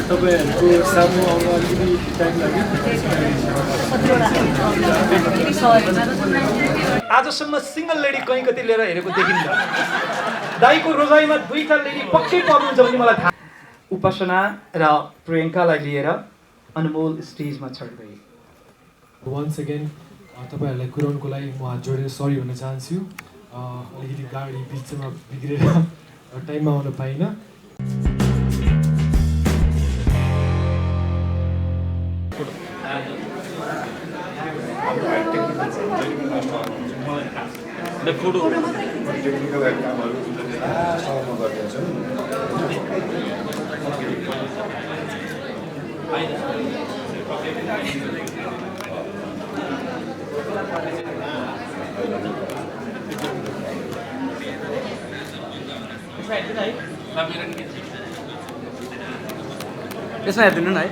तपाईँहरूको सामु आउन अलिकति टाइम लाग्यो। आजसम्म सिङ्गल लेडी कहीँ कति लिएर हेरेको देखिन्न। दाईको रोजाइमा दुईटा लेडी पक्कै पर्नुहुन्छ भन्ने मलाई थाहा। उपासना र प्रियङ्कालाई लिएर अनमोल स्टेजमा चढ्दै। वन्स अगेन तपाईँहरूलाई कुराउनुको लागि म हात जोडेर सरी भन्न चाहन्छु। अलिकति गाडी बिचमा बिग्रेर टाइममा आउन पाइनँ। टेक्निकल कामहरू सहरमा गरिदिन्छौँ। यसमा हेरिदिनु न है।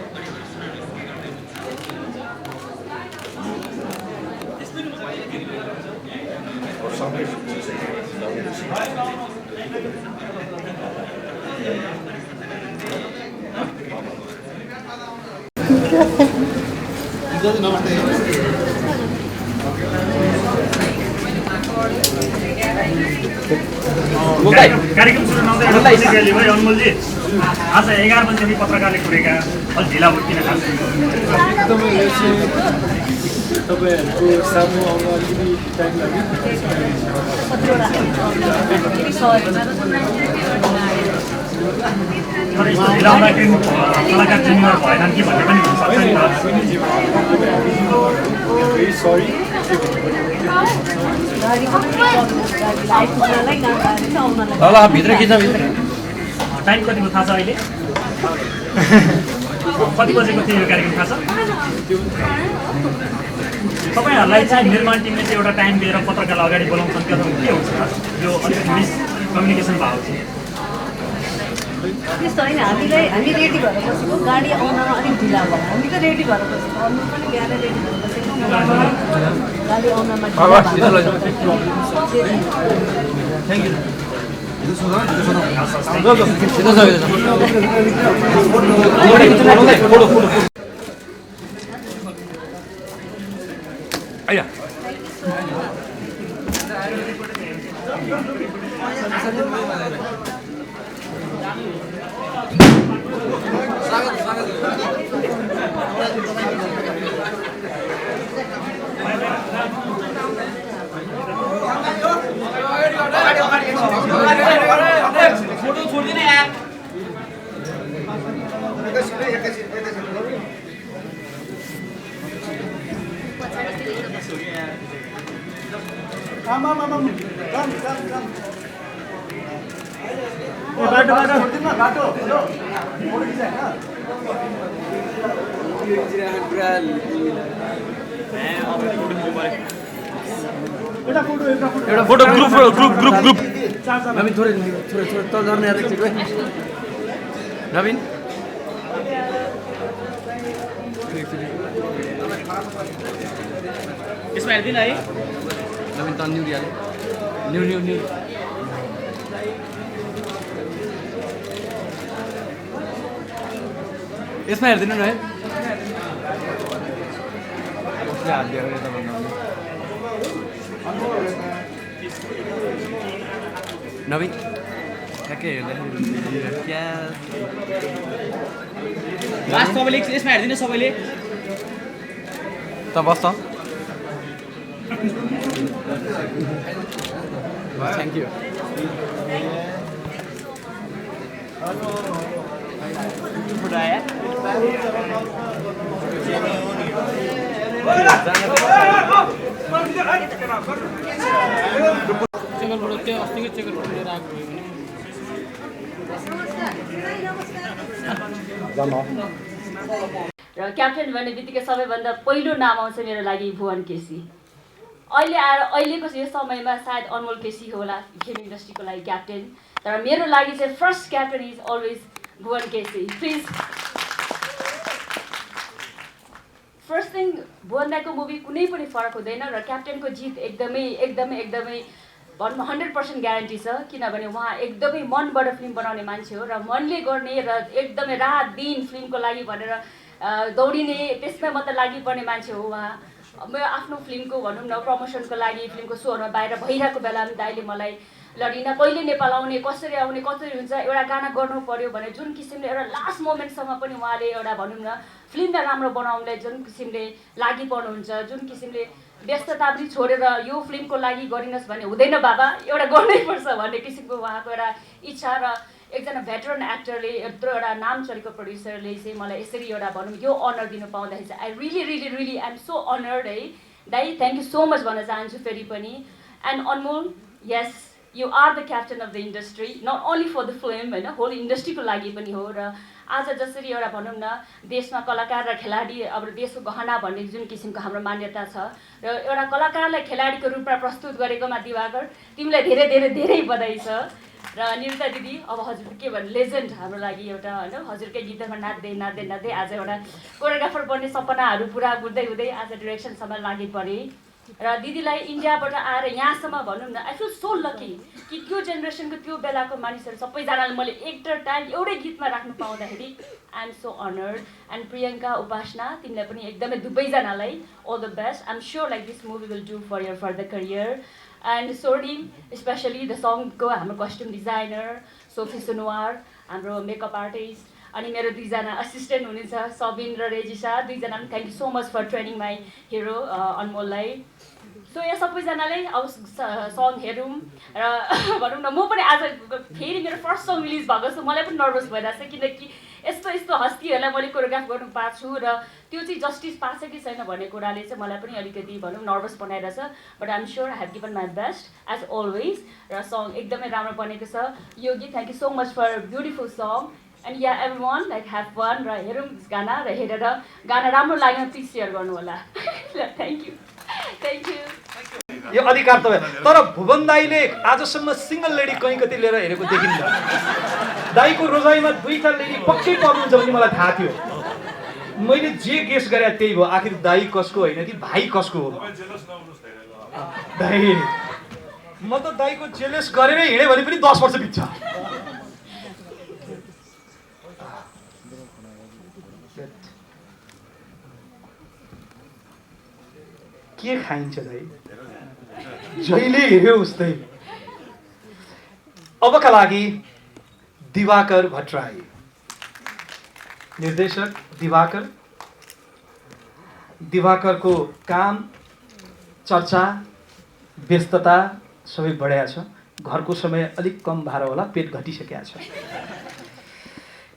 कार्यक्रम सुरु नहुँदै अनमोलजी आज 11 बजीदेखि पत्रकारले कुरेका अलिक ढिला भयो किन खास एकदमै यो चाहिँ तपाईँहरूको सामु आउन अलिकति टाइम लाग्यो। तर यस्तो ढिला हुँदाखेरि कलाकार जिम्मेवार भएनन् कि भन्ने पनि हुनसक्छ नि त। Very sorry. ल भित्र खिच्न भित्र। टाइम कतिको थाहा छ अहिले? कति बजेको थियो यो कार्यक्रम थाहा छ? तपाईँहरूलाई चाहिँ निर्माण टिमले चाहिँ एउटा टाइम दिएर पत्रकारलाई अगाडि बोलाउँछन् कि अथवा के हुन्छ यो अलिकति मिसकम्युनिकेसन भएको छ? त्यस्तो होइन, हामी रेडी भएर बसेको, गाडी आउनमा अलिक ढिला भयो। हामी त रेडी भएर बसेको, अरू पनि बिहानै रेडी भएर बसेको, गाडी आउनमा थ्याङ्क यू। एउटा फोटो ग्रुप नवीन थोरै तल झर्ने एकछिन है नवीन। यसमा हेर्दिन है नवीन त न्युरियाले न्यु यसमा हेरिदिनु न है। हात दिएर यता भन्नु नवीन ठ्याक्कै हेर्दाखेरि क्या लास्ट सबैले यसमा हेर्दिनु सबैले त बस्छ। Thank you. र क्याप्टेन भन्ने बित्तिकै सबैभन्दा पहिलो नाम आउँछ मेरो लागि भुवन केसी। अहिले आएर अहिलेको यो समयमा सायद अनमोल केसी होला फिल्म इन्डस्ट्रीको लागि क्याप्टेन, तर मेरो लागि चाहिँ first captain is always Bhuwan KC. Please first thing, Bhuwan दाईको मुभी कुनै पनि फरक हुँदैन र क्याप्टेनको जित एकदमै एकदमै एकदमै भनौँ 100% ग्यारेन्टी छ, किनभने उहाँ एकदमै मनबाट फिल्म बनाउने मान्छे हो र मनले गर्ने र एकदमै रात दिन फिल्मको लागि भनेर दौडिने त्यसमै मात्र लागि पर्ने मान्छे हो उहाँ। मेरो आफ्नो फिल्मको भनौँ न प्रमोसनको लागि फिल्मको सोहरूमा बाहिर भइरहेको बेलामा दाइले मलाई लडिना कहिले नेपाल आउने, कसरी आउने, कसरी हुन्छ, एउटा गाना गर्नु पर्यो भने जुन किसिमले एउटा लास्ट मोमेन्टसम्म पनि उहाँले एउटा भनौँ न फिल्मलाई राम्रो बनाउनलाई जुन किसिमले लागि पर्नुहुन्छ, जुन किसिमले व्यस्तता पनि छोडेर यो फिल्मको लागि गरिनुहोस् भने हुँदैन बाबा, एउटा गर्नैपर्छ भन्ने किसिमको उहाँको एउटा इच्छा र एकजना भेटरन एक्टरले यत्रो एउटा नाम चलेको प्रड्युसरले चाहिँ मलाई यसरी एउटा भनौँ यो अनर दिनु पाउँदाखेरि चाहिँ I really I am so honoured है दाइ। थ्याङ्क यू सो मच भन्न चाहन्छु फेरि पनि। And Anmol, yes you are the captain of the industry, not only for the film होइन, होल इन्डस्ट्रीको लागि पनि हो। र आज जसरी एउटा भनौँ न देशमा कलाकार र खेलाडी अब देशको गहना भन्ने जुन किसिमको हाम्रो मान्यता छ र एउटा कलाकारलाई खेलाडीको रूपमा प्रस्तुत गरेकोमा दिवाकर तिमीलाई धेरै धेरै धेरै बधाई छ। र निरुता दिदी, अब हजुर के भन्नु, लेजेन्ड हाम्रो लागि एउटा होइन, हजुरकै गीतमा नाच्दै नाच्दै नाच्दै आज एउटा कोरियोग्राफर बन्ने सपनाहरू पुरा हुँदै हुँदै आज डिरेक्सनसम्म लागि परे। र दिदीलाई इन्डियाबाट आएर यहाँसम्म भनौँ न आई फिल सो लकी कि त्यो जेनेरेसनको त्यो बेलाको मानिसहरू सबैजनाले मैले एक टाइम एउटै गीतमा राख्नु पाउँदाखेरि I am so honoured. And Priyanka, Upasana, तिमीलाई पनि एकदमै दुवैजनालाई all the best. I am sure like this movie will do for your further career. And Swarnim, specially the सङको हाम्रो कस्ट्युम डिजाइनर सोफी सुनवार, हाम्रो मेकअप आर्टिस्ट, अनि मेरो दुईजना असिस्टेन्ट हुनुहुन्छ सबिन र रेजिसा, दुईजना पनि thank you so much for training my hero अनमोललाई। सो यहाँ सबैजनाले अब सङ हेरौँ र भनौँ न म पनि आज फेरि मेरो फर्स्ट सङ रिलिज भएको छ, मलाई पनि नर्भस भइरहेको छ किनकि यस्तो यस्तो हस्तीहरूलाई मैले कोरियोग्राफ गर्नु पाएको छु र त्यो चाहिँ जस्टिस पाएको छ कि छैन भन्ने कुराले चाहिँ मलाई पनि अलिकति भनौँ नर्भस बनाइरहेछ। But I am sure I have given my best as always. र सङ एकदमै राम्रो बनेको छ। Yogi, thank you so much for beautiful song. And yeah everyone like have fun र हेरौँ गाना र हेरेर गाना राम्रो लाग्यो प्लिज सेयर गर्नु होला। Thank you. यो अधिकार तपाईँ, तर भुवन दाईले आजसम्म सिङ्गल लेडी कहीँ कति लिएर हेरेको देखिन्छ। दाईको रोजाइमा दुईटा लेडी पक्कै पर्नुहुन्छ भन्ने मलाई थाहा थियो। मैले जे गेस गरेँ त्यही भयो। आखिर दाई कसको होइन कि भाइ कसको हो? दाई, म त दाईको जेलेस गरेरै हिँडेँ भने पनि 10 वर्ष बित्छ। के खाइन्छ दाइ? जहिले हेऱ्यो उस्तै। अबका लागि दिवाकर भट्टराई, निर्देशक दिवाकर। दिवाकरको काम, चर्चा, व्यस्तता सबै बढाएको छ। घरको समय अलिक कम भएर होला, पेट घटिसकेको छ।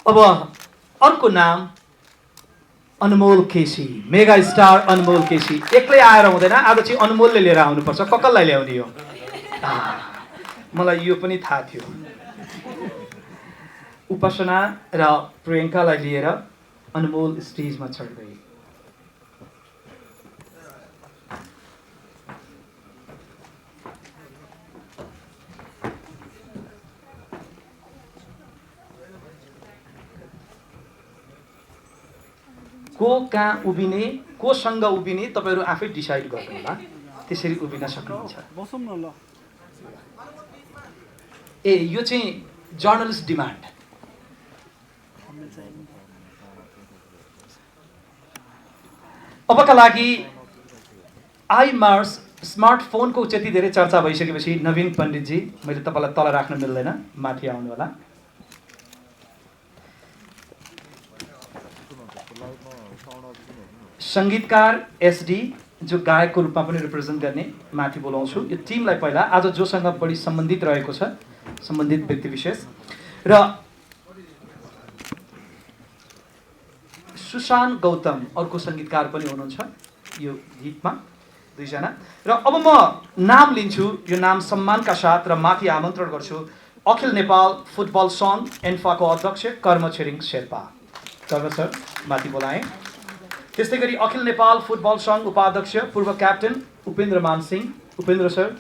अब अर्को नाम अनमोल केसी, मेगा स्टार अनमोल केसी। एक्लै आएर हुँदैन, आज चाहिँ अनमोलले लिएर आउनुपर्छ। ककललाई ल्याउने हो? मलाई यो पनि थाहा थियो। उपासना र प्रियङ्कालाई लिएर अनमोल स्टेजमा चढ्दै। को कहाँ उभिने, कोसँग उभिने तपाईँहरू आफै डिसाइड गर्नु होला, त्यसरी उभिन सक्नुहुन्छ। ए यो चाहिँ जर्नलिस्ट डिमान्ड। अबका लागि आइमार्स स्मार्टफोनको त्यति धेरै चर्चा भइसकेपछि नवीन पण्डितजी, मैले तपाईँलाई तल राख्न मिल्दैन, माथि आउनु होला। सङ्गीतकार एसडी, जो गायकको रूपमा पनि रिप्रेजेन्ट गर्ने, माथि बोलाउँछु। यो टिमलाई पहिला आज जोसँग बढी सम्बन्धित रहेको छ, सम्बन्धित व्यक्ति विशेष र सुशान्त गौतम अर्को सङ्गीतकार पनि हुनुहुन्छ यो गीतमा, दुईजना। र अब म नाम लिन्छु, यो नाम सम्मानका साथ र माथि आमन्त्रण गर्छु अखिल नेपाल फुटबल सङ्घ एन्फाको अध्यक्ष कर्म छिरिङ शेर्पा। कर्म सर माथि बोलाएँ। त्यस्तै गरी अखिल नेपाल फुटबल सङ्घ उपाध्यक्ष पूर्व क्याप्टेन उपेन्द्र मान सिंह, उपेन्द्र सर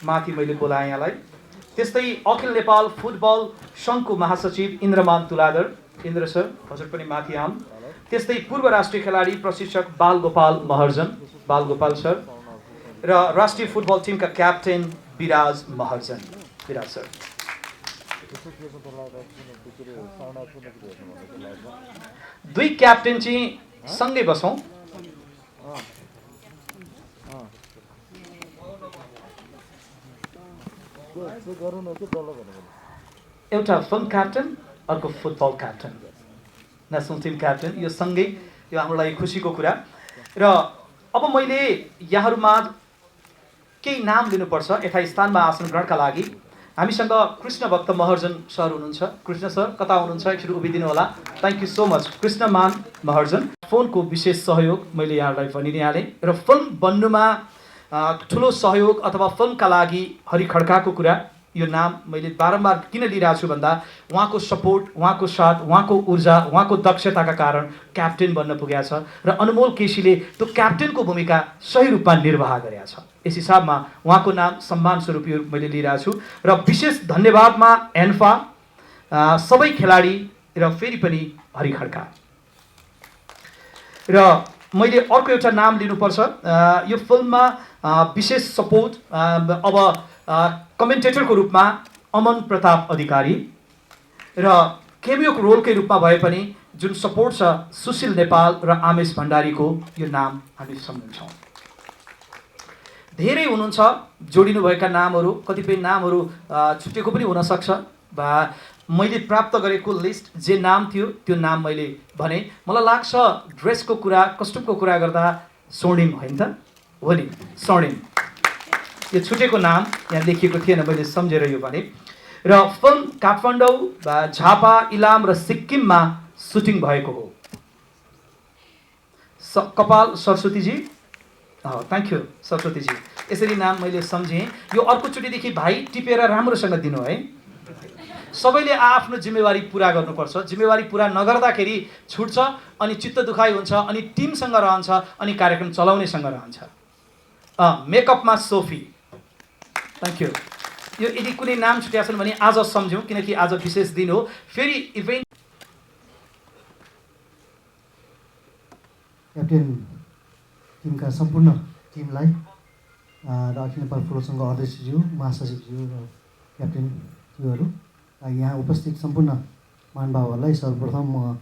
माथि मैले बोलाएँ यहाँलाई। त्यस्तै अखिल नेपाल फुटबल सङ्घको महासचिव इन्द्रमान तुलादर, इन्द्र सर हजुर पनि माथि आउँ। त्यस्तै पूर्व राष्ट्रिय खेलाडी प्रशिक्षक बालगोपाल महर्जन, बालगोपाल सर। र राष्ट्रिय फुटबल टिमका क्याप्टेन विराज महर्जन। विराज सर। दुई क्याप्टेन चाहिँ सँगै बसौँ। एउटा फिल्म क्याप्टन, अर्को football captain, national team captain, यो सँगै, यो हाम्रो लागि खुसीको कुरा। र अब मैले यहाँहरूमा केही नाम लिनुपर्छ यथास्थानमा आसन ग्रहणका लागि। हामीसँग कृष्ण भक्त महर्जन सर हुनुहुन्छ। कृष्ण सर कता हुनुहुन्छ? एकचोटि उभिदिनु होला। Thank you so much Krishnaman Maharjan. फोनको विशेष सहयोग मैले यहाँलाई भनि नै हालेँ र फिल्म बन्नुमा ठुलो सहयोग अथवा फिल्मका लागि हरि खड्काको कुरा, यो नाम मैले बारम्बार किन लिइरहेको छु भन्दा उहाँको सपोर्ट, उहाँको साथ, उहाँको ऊर्जा, उहाँको दक्षताका कारण क्याप्टेन बन्न पुगेको छ र अनमोल केसीले त्यो क्याप्टेनको भूमिका सही रूपमा निर्वाह गरेका छ। यस हिसाबमा उहाँको नाम सम्मान स्वरूप यो मैले लिइरहेको छु र विशेष धन्यवादमा एन्फा, सबै खेलाडी र फेरि पनि हरि खड्का। र मैले अर्को एउटा नाम लिनुपर्छ। यो फिल्ममा विशेष सपोर्ट अब कमेन्टेटरको रूपमा अमन प्रताप अधिकारी र केमियो रोलकै रूपमा भए पनि जुन सपोर्ट छ सुशील नेपाल र आमेश भण्डारीको, यो नाम हामी सम्झन्छौँ। धेरै हुनुहुन्छ जोडिनुभएका नामहरू, कतिपय नामहरू छुटेको पनि हुनसक्छ। मैले प्राप्त गरेको लिस्ट जे नाम थियो त्यो नाम मैले भने। मलाई लाग्छ ड्रेसको कुरा, कस्ट्युमको कुरा गर्दा स्वर्णिम होइन त? हो नि, स्वर्णिम। यो छुटेको नाम यहाँ लेखिएको थिएन, मैले सम्झेर यो भने। र फिल्म काठमाडौँ, झापा, इलाम र सिक्किममा सुटिङ भएको हो। कपाल सरस्वतीजी, थ्याङ्क यू सरस्वतीजी। यसरी नाम मैले सम्झेँ। यो अर्कोचोटिदेखि भाइ टिपेर राम्रोसँग दिनु है। सबैले आफ्नो जिम्मेवारी पुरा गर्नुपर्छ। जिम्मेवारी पुरा नगर्दाखेरि छुट्छ अनि चित्त दुखाइ हुन्छ अनि टिमसँग रहन्छ अनि कार्यक्रम चलाउनेसँग रहन्छ। मेकअपमा सोफी, थ्याङ्क यू। यो यदि कुनै नाम छुट्या छन् भने आज सम्झौँ, किनकि आज विशेष दिन हो। फेरि इभेन्ट क्याप्टेन टिमका सम्पूर्ण टिमलाई र अखिल नेपाल फुटबल सङ्घ अध्यक्षज्यू, महासचिवज्यू र क्याप्टेनज्यूहरू, यहाँ उपस्थित सम्पूर्ण महानुभावहरूलाई सर्वप्रथम म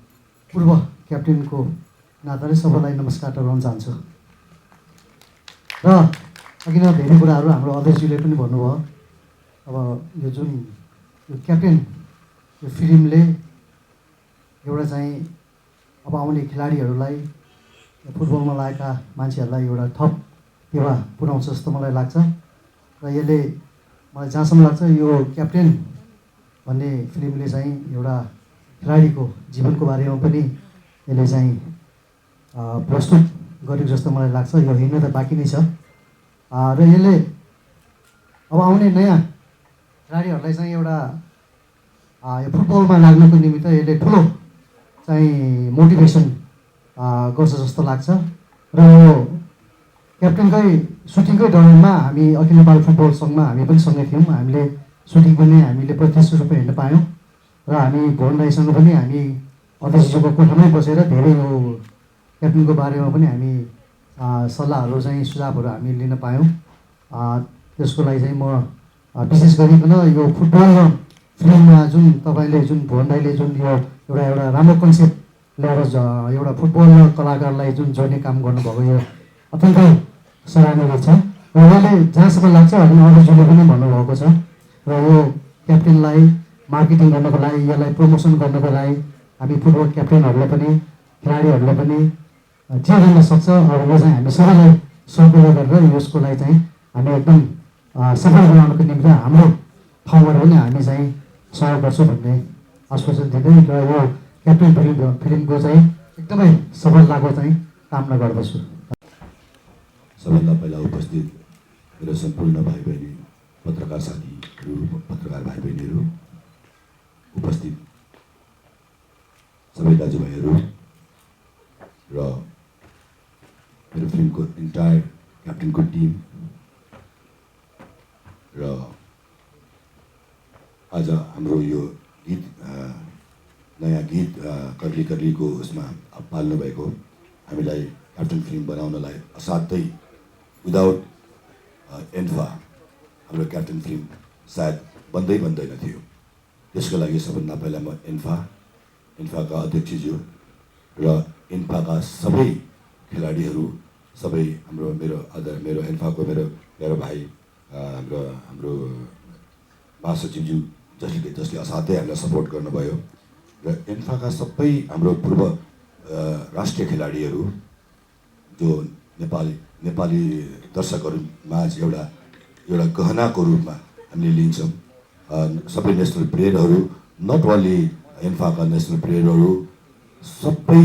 पूर्व क्याप्टेनको नाताले सबैलाई नमस्कार टर्न चाहन्छु। र अघि नै धेरै कुराहरू हाम्रो अध्यक्षज्यूले पनि भन्नुभयो। अब यो जुन यो क्याप्टेन यो फिल्मले एउटा चाहिँ अब आउने खेलाडीहरूलाई, फुटबलमा लागेका मान्छेहरूलाई एउटा थप टेवा पुर्याउँछ जस्तो मलाई लाग्छ। र यसले मलाई जहाँसम्म लाग्छ यो क्याप्टेन भन्ने फिल्मले चाहिँ एउटा खेलाडीको जीवनको बारेमा पनि यसले चाहिँ प्रस्तुत गरेको जस्तो मलाई लाग्छ। यो हेर्न त बाँकी नै छ। र यसले अब आउने नयाँ खेलाडीहरूलाई चाहिँ एउटा यो फुटबलमा लाग्नको निमित्त यसले ठुलो चाहिँ मोटिभेसन गर्छ जस्तो लाग्छ। र यो क्याप्टेनकै सुटिङकै दौरानमा हामी अखिल नेपाल फुटबल सङ्घमा हामी पनि सँगै थियौँ। हामीले सुटिङ पनि हामीले प्रत्यक्ष रूपमा हेर्न पायौँ र हामी भुवन राईसँग पनि हामी अध्यक्षज्यूको कोठामै बसेर धेरै यो क्याप्टेनको बारेमा पनि हामी सल्लाहहरू चाहिँ सुझावहरू हामी लिन पायौँ। त्यसको लागि चाहिँ म विशेष गरिकन यो फुटबल र फिल्ममा जुन तपाईँले जुन भुवन राईले जुन यो एउटा राम्रो कन्सेप्ट ल्याएर एउटा फुटबल र कलाकारलाई जुन जोड्ने काम गर्नुभएको, यो अत्यन्तै सराहनीय छ। र उहाँले जहाँसम्म लाग्छ हामी अध्यक्षज्यूले पनि भन्नुभएको छ। र यो क्याप्टेनलाई मार्केटिङ गर्नको लागि, यसलाई प्रमोसन गर्नको लागि हामी फुटबल क्याप्टेनहरूलाई पनि, खेलाडीहरूलाई पनि जे गर्न सक्छ अब यो चाहिँ हामी सबैलाई सहयोग गरेर यसको लागि चाहिँ हामी एकदम सफल बनाउनको निम्ति हाम्रो ठाउँबाट पनि हामी चाहिँ सहयोग गर्छौँ भन्ने आश्वासन दिँदै र यो क्याप्टेन फिल्मको चाहिँ एकदमै सफलताको चाहिँ कामना गर्दछु। सबभन्दा पहिला उपस्थित मेरो सम्पूर्ण भाइ बहिनी, पत्रकार साथीहरू, पत्रकार भाइ बहिनीहरू, उपस्थित सबै दाजुभाइहरू र मेरो फिल्मको इन्टायर क्याप्टेनको टिम र आज हाम्रो यो गीत नयाँ गीत कर्ली कर्लीको उसमा पाल्नु भएको हामीलाई क्याप्टेन फिल्म बनाउनलाई असाध्यै विदाउट एन्फा हाम्रो क्याप्टेन फिल्म सायद बन्दैन थियो। त्यसको लागि सबभन्दा पहिला म इन्फाका अध्यक्षज्यू र इन्फाका सबै खेलाडीहरू, सबै मेरो इन्फाको मेरो प्यारो भाइ हाम्रो महासचिवज्यू जसले असाध्यै हामीलाई सपोर्ट गर्नुभयो, र इन्फाका सबै हाम्रो पूर्व राष्ट्रिय खेलाडीहरू जो नेपाली दर्शकहरूमाझ एउटा गहनाको रूपमा हामीले लिन्छौँ। सबै नेसनल प्लेयरहरू, नट ओन्ली इन्फाका नेसनल प्लेयरहरू, सबै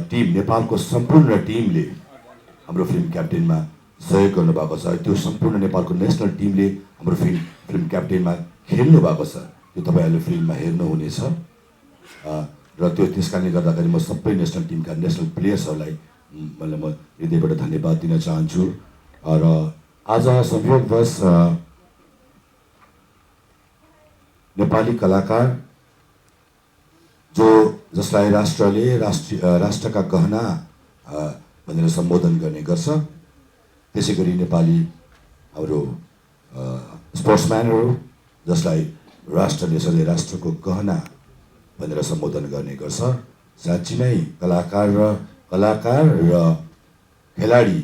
टिम, नेपालको सम्पूर्ण टिमले हाम्रो फिल्म क्याप्टेनमा सहयोग गर्नुभएको छ। त्यो सम्पूर्ण नेपालको नेसनल टिमले हाम्रो फिल्म क्याप्टेनमा खेल्नु भएको छ। त्यो तपाईँहरूले फिल्ममा हेर्नुहुनेछ। र त्यस कारणले गर्दाखेरि म सबै नेसनल टिमका नेसनल प्लेयर्सहरूलाई म हृदयबाट धन्यवाद दिन चाहन्छु। र आज संयोगवश नेपाली कलाकार जसलाई राष्ट्रका गहना भनेर सम्बोधन गर्ने गर्छ, त्यसै गरी नेपाली हाम्रो स्पोर्ट्सम्यानहरू जसलाई राष्ट्रले सधैँ राष्ट्रको गहना भनेर सम्बोधन गर्ने गर्छ। साँच्ची नै कलाकार र खेलाडी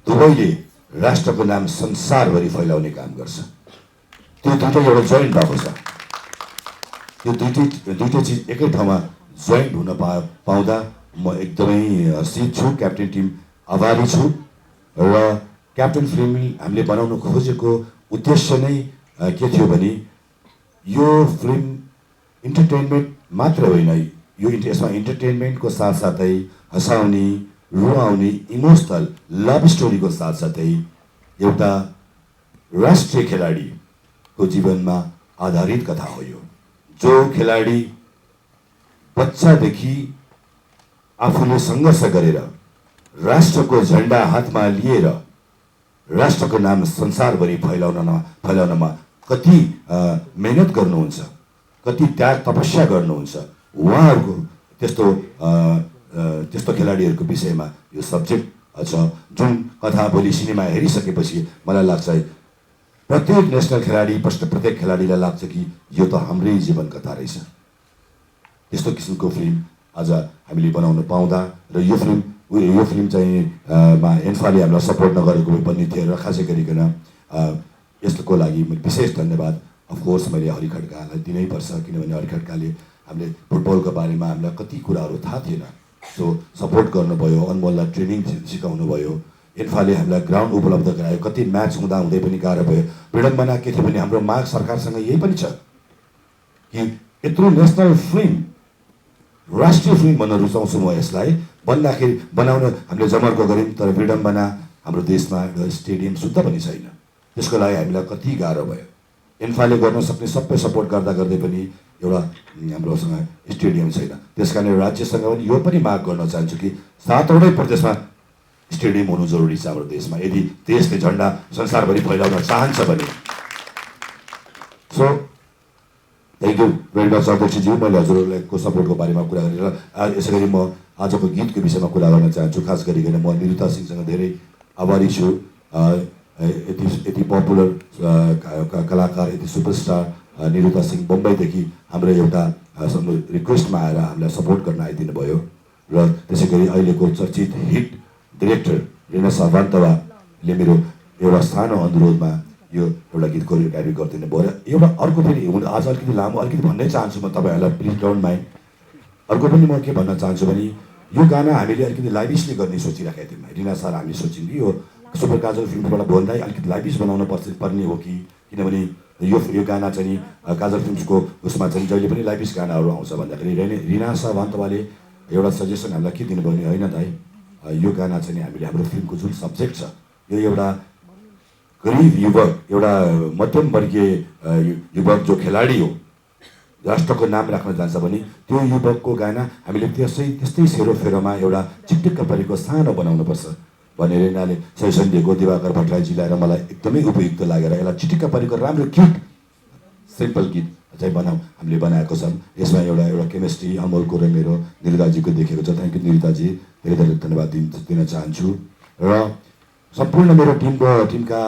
दुवैले राष्ट्रको नाम संसारभरि फैलाउने काम गर्छ। त्यो दुइटै एउटा जोइन्ट भएको छ। त्यो दुइटै चिज एकै ठाउँमा जोइन्ट हुन पाउँदा म एकदमै हर्षित छु, क्याप्टेन टिम आभारी छु। र क्याप्टेन फिल्म हामीले बनाउन खोजेको उद्देश्य नै के थियो भने यो फिल्म इन्टरटेनमेन्ट मात्र होइन, यसमा इन्टरटेनमेन्टको साथसाथै हँसाउने, रुवाउने, इमोसनल लभ स्टोरीको साथसाथै एउटा राष्ट्रिय खेलाडीको जीवनमा आधारित कथा हो यो। जो खेलाडी बच्चादेखि आफूले सङ्घर्ष गरेर राष्ट्रको झन्डा हातमा लिएर राष्ट्रको नाम संसारभरि फैलाउनमा कति मेहनत गर्नुहुन्छ, कति त्याग तपस्या गर्नुहुन्छ, उहाँहरूको त्यस्तो खेलाडीहरूको विषयमा यो सब्जेक्ट छ। जुन कथा भोलि सिनेमा हेरिसकेपछि मलाई लाग्छ प्रत्येक नेसनल खेलाडी, प्रत्येक खेलाडीलाई लाग्छ कि यो त हाम्रै जीवन कथा रहेछ। त्यस्तो किसिमको फिल्म आज हामीले बनाउन पाउँदा, र यो फिल्म चाहिँ इन्फाले हामीलाई सपोर्ट नगरेको पनि थियो। र खासै गरिकन यसको लागि विशेष धन्यवाद अफकोर्स मैले हरि खड्कालाई दिनै पर्छ, किनभने हरि खड्काले हामीले फुटबलको बारेमा हामीलाई कति कुराहरू थाहा थिएन, सो सपोर्ट गर्नुभयो, अनमोललाई ट्रेनिङ सिकाउनु भयो, इन्फाले हामीलाई ग्राउन्ड उपलब्ध गरायो। कति म्याच हुँदै पनि गाह्रो भयो। विडम्बना के थियो भने हाम्रो माग सरकारसँग यही पनि छ कि यत्रो नेसनल फिल्म, राष्ट्रिय फिल्म भन्न रुचाउँछु म यसलाई, बनाउन हामीले जमर्को गऱ्यौँ, तर विडम्बना हाम्रो देशमा एउटा स्टेडियम शुद्ध पनि छैन। त्यसको लागि हामीलाई कति गाह्रो भयो। इन्फाले गर्न सक्ने सबै सपोर्ट गर्दै पनि एउटा हाम्रोसँग स्टेडियम छैन। त्यस कारण राज्यसँग पनि यो पनि माग गर्न चाहन्छु कि 7वटै प्रदेशमा स्टेडियम हुनु जरुरी छ हाम्रो देशमा, यदि देशले झन्डा संसारभरि फैलाउन चाहन्छ भने। So thank you very much अध्यक्षज्यू, मैले हजुरहरूको सपोर्टको बारेमा कुरा गरेर यसै गरी म आजको गीतको विषयमा कुरा गर्न चाहन्छु। खास गरिकन म निरुता सिंहसँग धेरै आभारी छु। यति पपुलर कलाकार, यति सुपरस्टार निरुता सिंह बम्बईदेखि हाम्रो एउटा रिक्वेस्टमा आएर हामीलाई सपोर्ट गर्न आइदिनु भयो। र त्यसै गरी अहिलेको चर्चित हिट डिरेक्टर रिना सावन्तवाले मेरो एउटा सानो अनुरोधमा यो एउटा गीत कोरियोग्राफी गरिदिनु भयो। र एउटा अर्को पनि आज अलिकति लामो अलिकति भन्नै चाहन्छु म तपाईँहरूलाई, प्लिज डोन्ट माइन्ड। अर्को पनि म के भन्न चाहन्छु भने यो गाना हामीले अलिकति लाइभिसली गर्ने सोचिराखेका थियौँ। रिना सर हामीले सोच्यौँ कि यो सुपर काजल फिल्मबाट बोल्दै अलिकति लाइभिस बनाउन पर्ने हो कि, किनभने यो गाना चाहिँ काजल फिल्मको उसमा चाहिँ जहिले पनि लाइभिस गानाहरू आउँछ भन्दाखेरि रिना सावन्तवाले एउटा सजेसन हामीलाई के दिनुभयो भने होइन दाइ, यो गाना चाहिँ हामीले हाम्रो फिल्मको जुन सब्जेक्ट छ, यो एउटा गरिब युवक, एउटा मध्यम वर्गीय युवक जो खेलाडी हो, राष्ट्रको नाम राख्न जान्छ भने त्यो युवकको गाना हामीले त्यस्तै सेरोफेरोमा एउटा चिटिक्क परेको सानो बनाउनुपर्छ भनेर यिनीहरूले सजेसन दिएको। दिवाकर भट्टराईजीलाई र मलाई एकदमै उपयुक्त लागेर यसलाई चिटिक्क परेको राम्रो क्युट सिम्पल गीत चाहिँ हामीले बनाएको छौँ। यसमा एउटा केमिस्ट्री अमोलको र मेरो निरुताजीको देखेको छ। थ्याङ्क यू निरुताजी, धेरै धेरै धन्यवाद दिन चाहन्छु। र सम्पूर्ण मेरो टिमका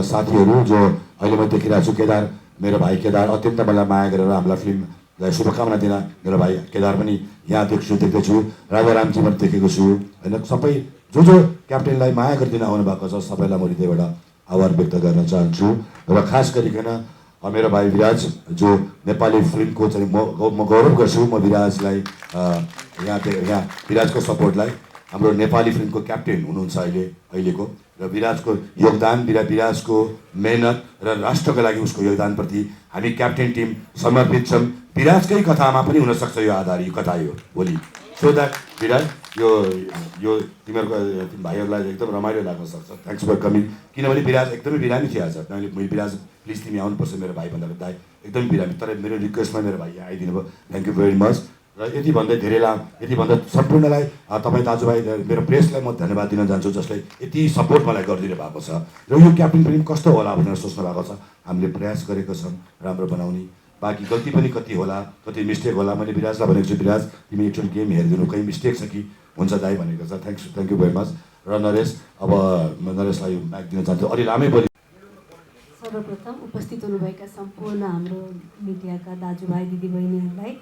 साथीहरू जो अहिले म देखिरहेको छु, केदार, मेरो भाइ केदार अत्यन्त मलाई माया गरेर हामीलाई फिल्मलाई शुभकामना दिन मेरो भाइ केदार पनि यहाँ देख्दैछु, राजारामजी पनि देखेको छु होइन। सबै जो क्याप्टेनलाई माया गरिदिन आउनुभएको छ सबैलाई म हृदयबाट आभार व्यक्त गर्न चाहन्छु। र खास गरिकन मेरो भाइ विराज जो नेपाली फिल्मको चाहिँ म गौरव गर्छु, म विराजलाई यहाँ विराजको सपोर्टलाई, हाम्रो नेपाली फिल्मको क्याप्टेन हुनुहुन्छ अहिलेको, र विराजको योगदान, विराजको मेहनत र राष्ट्रको लागि उसको योगदानप्रति हामी क्याप्टेन टिम समर्पित छौँ। विराजकै कथामा पनि हुनसक्छ यो आधार, यो कथा यो भोलि। सो द्याट विराज यो तिमीहरूको भाइहरूलाई एकदम रमाइलो लाग्न सक्छ। थ्याङ्क्स फर कमिङ, किनभने विराज एकदमै बिरामी थियो आज। मैले विराज प्लिज तिमी आउनुपर्छ मेरो भाइ भन्दा दाइ एकदमै बिरामी, तर मेरो रिक्वेस्टमा मेरो भाइ यहाँ आइदिनु भयो। Thank you very much. र यति भन्दा सम्पूर्णलाई तपाईँ दाजुभाइ मेरो प्रेसलाई म धन्यवाद दिन चाहन्छु जसले यति सपोर्ट मलाई गरिदिनु भएको छ। र यो क्याप्टेन फिल्म कस्तो होला भनेर सोच्नु भएको छ, हामीले प्रयास गरेको छौँ राम्रो बनाउने। बाँकी गल्ती पनि कति होला, कति मिस्टेक होला। मैले विराजलाई भनेको छु, विराज तिमी एकचोटि गेम हेरिदिनु, कहीँ मिस्टेक छ कि हुन्छ दाइ भनेको छ। Thank you very much. र नरेश, अब म नरेशलाई माइक दिन चाहन्छु, अलि लामै बोली। सर्वप्रथम उपस्थित हुनुभएका सम्पूर्ण हाम्रो मिडियाका दाजुभाइ दिदीबहिनीहरूलाई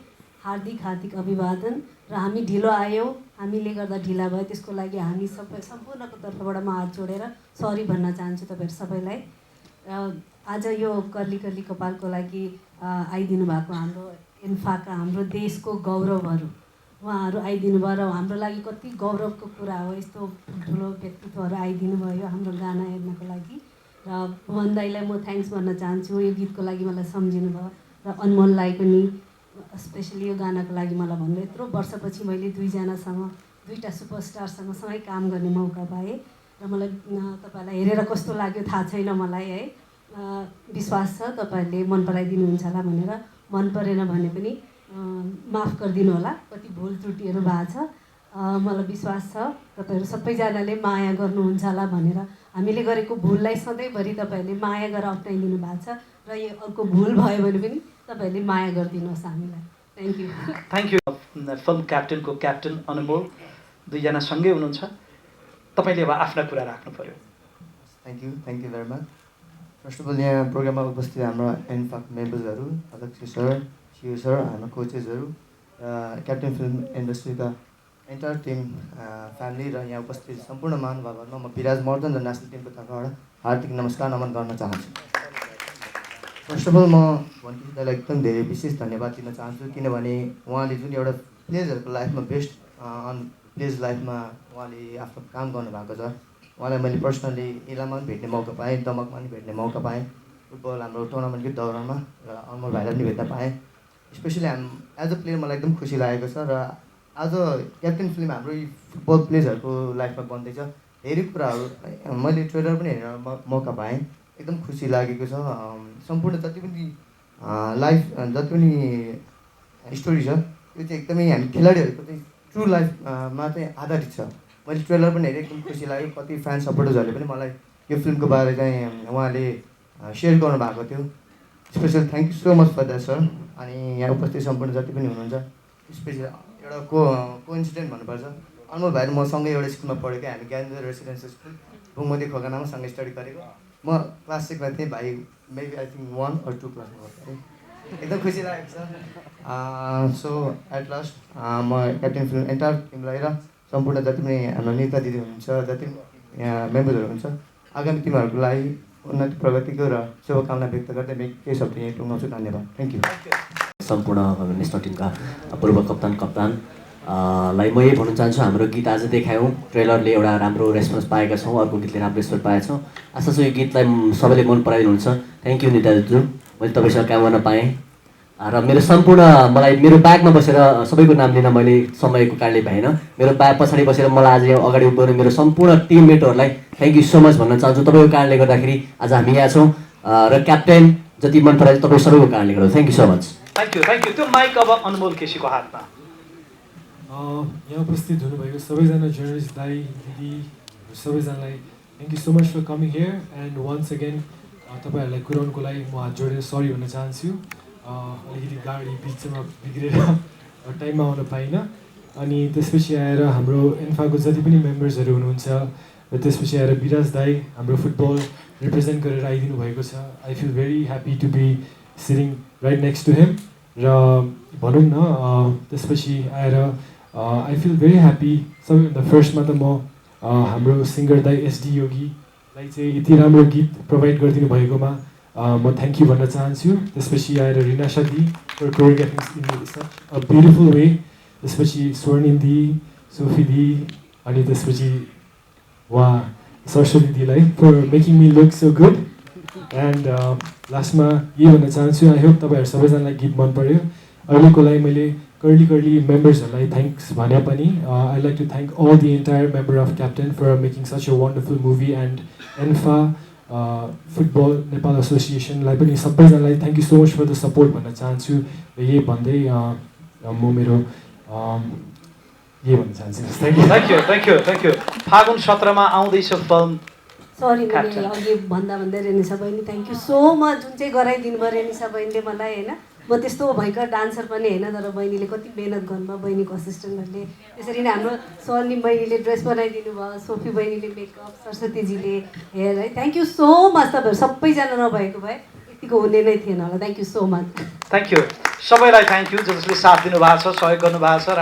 हार्दिक अभिवादन। र हामी ढिलो आयौँ, हामीले गर्दा ढिला भयो, त्यसको लागि हामी सम्पूर्णको तर्फबाट म हात जोडेर सरी भन्न चाहन्छु तपाईँहरू सबैलाई। आज यो कर्ली कपालको लागि आइदिनु भएको हाम्रो इन्फाका, हाम्रो देशको गौरवहरू उहाँहरू आइदिनु भयो र हाम्रो लागि कति गौरवको कुरा हो यस्तो ठुलो व्यक्तित्वहरू आइदिनु भयो हाम्रो गाना हेर्नको लागि। र भुवन दाईलाई म थ्याङ्क्स भन्न चाहन्छु, यो गीतको लागि मलाई सम्झिनु भयो। र अनमोललाई पनि स्पेसली यो गानाको लागि मलाई भन्नु, यत्रो वर्षपछि मैले दुईटा सुपरस्टारसँग सँगै काम गर्ने मौका पाएँ। र मलाई तपाईँलाई हेरेर कस्तो लाग्यो थाहा छैन मलाई है, विश्वास छ तपाईँहरूले मन पराइदिनुहुन्छ होला भनेर। मन परेन भने पनि माफ गरिदिनु होला, कति भुल त्रुटिहरू भएको छ। मलाई विश्वास छ तपाईँहरू सबैजनाले माया गर्नुहुन्छ होला भनेर। हामीले गरेको भुललाई सधैँभरि तपाईँहरूले माया गरेर अप्नाइदिनु भएको छ, र यो अर्को भुल भयो भने पनि तपाईँहरूले माया गरिदिनुहोस् हामीलाई। Thank you. फिल्म क्याप्टेनको क्याप्टेन अनमोल दुईजना सँगै हुनुहुन्छ, तपाईँले अब आफ्ना कुरा राख्नु पऱ्यो। Thank you very much. First of all यहाँ प्रोग्राममा उपस्थित हाम्रो एनफाक मेम्बर्सहरू, अध्यक्ष सर, सिओ सर, हाम्रो कोचेसहरू र क्याप्टेन फिल्म इन्डस्ट्रीका एन्टायर टिम फ्यामिली र यहाँ उपस्थित सम्पूर्ण महानुभावहरूमा म विराज मर्दन र नेसनल टिमको तर्फबाट हार्दिक नमस्कार नमन गर्न चाहन्छु। फर्स्ट अफ अल म भन्छु दाइलाई एकदम धेरै विशेष धन्यवाद दिन चाहन्छु, किनभने उहाँले जुन एउटा प्लेयर्सहरूको लाइफमा बेस्ट प्लेयर्स लाइफमा उहाँले आफ्नो काम गर्नुभएको छ। उहाँलाई मैले पर्सनली इलाममा पनि भेट्ने मौका पाएँ, दमकमा पनि भेट्ने मौका पाएँ, फुटबल हाम्रो टुर्नामेन्टकै दौरानमा, र अनमोल भाइलाई पनि भेट्न पाएँ। स्पेसली एज अ प्लेयर मलाई एकदम खुसी लागेको छ। र आज क्याप्टेन फिल्म हाम्रो यी फुटबल प्लेयर्सहरूको लाइफमा बन्दैछ। धेरै कुराहरू मैले ट्रेलर पनि हेरेर मौका पाएँ, एकदम खुसी लागेको छ। सम्पूर्ण जति पनि जति पनि स्टोरी छ त्यो चाहिँ एकदमै हामी खेलाडीहरूको चाहिँ ट्रु लाइफमा चाहिँ आधारित छ। मैले ट्रेलर पनि हेरेँ, एकदम खुसी लाग्यो। कति फ्यान सपोर्टर्सहरूले पनि मलाई यो फिल्मको बारे चाहिँ उहाँले सेयर गर्नुभएको थियो। Special thank you so much for that sir. अनि यहाँ उपस्थित सम्पूर्ण जति पनि हुनुहुन्छ, स्पेसल एउटा कोइन्सिडेन्ट भन्नुपर्छ, अनमोल भाइ र म सँगै एउटा स्कुलमा पढेको, हामी ज्ञानेन्द्र रेसिडेन्सियल स्कुल भुमदी खोकानामा सँगै स्टडी गरेको। म क्लास 6मा थिएँ, भाइ मेबी आई थिङ्क 1 or 2 क्लासमा गएको। एकदम खुसी लागेको छ। सो एट लास्ट म क्याप्टेन फिल्म एन्टायर टिमलाई र सम्पूर्ण जति पनि हाम्रो नेता दिदी हुनुहुन्छ, जति पनि यहाँ मेम्बर्सहरू हुन्छ, आगामी टिमहरूको लागि उन्नति प्रगतिको र शुभकामना व्यक्त गर्दै म केही शब्द यहीँ टुङ्गाउँछु। धन्यवाद। Thank you. सम्पूर्ण नेसनल टिमका पूर्व कप्तानलाई म यही भन्न चाहन्छु, हाम्रो गीत आज देखायौँ, ट्रेलरले एउटा राम्रो रेस्पोन्स पाएका छौँ, अर्को गीतले राम्रो रेस्पोन्स पाएका छौँ। आशा छ यो गीतलाई सबैले मन पराइदिनुहुन्छ। थ्याङ्क यू नेता दाजु, मैले तपाईँसँग काम गर्न पाएँ। र मेरो सम्पूर्ण मलाई मेरो ब्यागमा बसेर सबैको नाम लिन मैले समयको कारणले भएन, मेरो ब्याग पछाडि बसेर मलाई आज यहाँ अगाडि उभिने मेरो सम्पूर्ण टिममेटहरूलाई थ्याङ्क यू सो मच भन्न चाहन्छु। तपाईँको कारणले गर्दाखेरि आज हामी यहाँ छौँ, र क्याप्टेन जति मन परायो तपाईँ सबैको कारणले गर्दा thank you so much. Thank you. त्यो माइक अब अनमोल केसीको हातमा। यहाँ उपस्थित हुनुभएको सबैजना जर्नलिस्ट दाई दिदी सबैजनालाई thank you so much for coming here. And once again तपाईँहरूलाई कुराउनको लागि म हात जोडेर सरी भन्न चाहन्छु। अलिकति गाडी बिचमा बिग्रेर टाइममा आउन पाइनँ। अनि त्यसपछि आएर हाम्रो इन्फाको जति पनि मेम्बर्सहरू हुनुहुन्छ, र त्यसपछि आएर विराज दाई हाम्रो फुटबल रिप्रेजेन्ट गरेर आइदिनु भएको छ. I feel very happy to be sitting right next to him. र भनौँ न त्यसपछि आएर आई फिल भेरी ह्याप्पी. सबैभन्दा फर्स्टमा त म हाम्रो सिङ्गर दाई एसडी योगीलाई चाहिँ यति राम्रो गीत प्रोभाइड गरिदिनु भएकोमा म थ्याङ्क यू भन्न चाहन्छु. त्यसपछि आएर Rinasha di for choreographing in such a beautiful way. त्यसपछि स्वर्णिम दी, सोफी दी, अनि त्यसपछि सरस्वती दीलाई for making me look so good. And लास्टमा के भन्न चाहन्छु, आई होप तपाईँहरू सबैजनालाई गीत मन पऱ्यो. अहिलेको लागि मैले कर्ली मेम्बर्सहरूलाई थ्याङ्क्स भने पनि I like to thank all the entire member of captain for making such a wonderful movie. And ANFA football Nepal एसोसिएसनलाई पनि सबैजनालाई thank you so much for the support भन्न चाहन्छु. र यही भन्दै म मेरो यही भन्न चाहन्छु. Thank you. फागुन 17 आउँदैछ फिल्म. सरी मैले अघि भन्दै रेनिसा बहिनी थ्याङ्क यू सो मच जुन चाहिँ गराइदिनु भयो रेनिसा बहिनीले मलाई होइन. म त्यस्तो भयङ्कर डान्सर पनि होइन, तर बहिनीले कति मिहिनेत गर्नुभयो. बहिनीको असिस्टेन्टहरूले त्यसरी नै हाम्रो स्वर्णिम बहिनीले ड्रेस बनाइदिनु भयो, सोफी बहिनीले मेकअप, सरस्वतीजीले हेयर है. Thank you so much. तपाईँहरू सबैजना नभएको भए यतिको हुने नै थिएन होला. Thank you so much. Thank you सबैलाई. थ्याङ्क यू जसले साथ दिनुभएको छ, सहयोग गर्नुभएको छ.